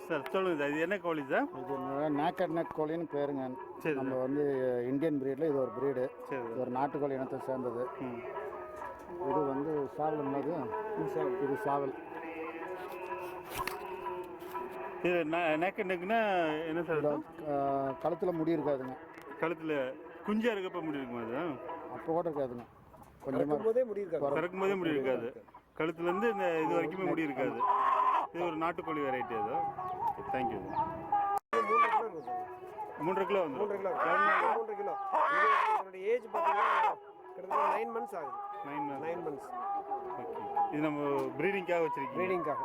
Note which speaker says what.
Speaker 1: Sir சொல்லுங்கள் sir, இது என்ன கோழி சார்?
Speaker 2: இது நேக்கட் நெக் கோழின்னு பேருங்க.
Speaker 1: சரி,
Speaker 2: நம்ம வந்து இந்தியன் பிரீடில் இது ஒரு பிரீடு.
Speaker 1: சரி,
Speaker 2: இது ஒரு நாட்டுக்கோழி இனத்தை சேர்ந்தது. இது வந்து சாவல்னது. இது சாவல்.
Speaker 1: இது நேக்கட் நெக்னா என்ன சார்?
Speaker 2: கழுத்தில் முடி இருக்காதுங்க.
Speaker 1: கழுத்தில் குஞ்சா இருக்கப்போ முடி இருக்குமா? அது
Speaker 2: அப்போ கூட இருக்காதுங்க.
Speaker 3: கொஞ்சம் போதே முடி இருக்காது.
Speaker 1: பிறக்கும் போதே முடி இருக்காது. கழுத்துலேருந்து இந்த இது வரைக்குமே முடி இருக்காது. இது ஒரு நாட்டுக்கோழி வெரைட்டி. அது தேங்க்யூ. 3 கிலோ வந்து
Speaker 3: 3 கிலோ. 3 கிலோ. இதோட ஏஜ் பார்த்தீங்கன்னா கிட்டத்தட்ட 9 months ஆகுது.
Speaker 1: 9
Speaker 3: months.
Speaker 1: ஓகே. இது நம்ம ப்ரீடிங்காக வச்சிருக்கோம்.
Speaker 3: ப்ரீடிங்காக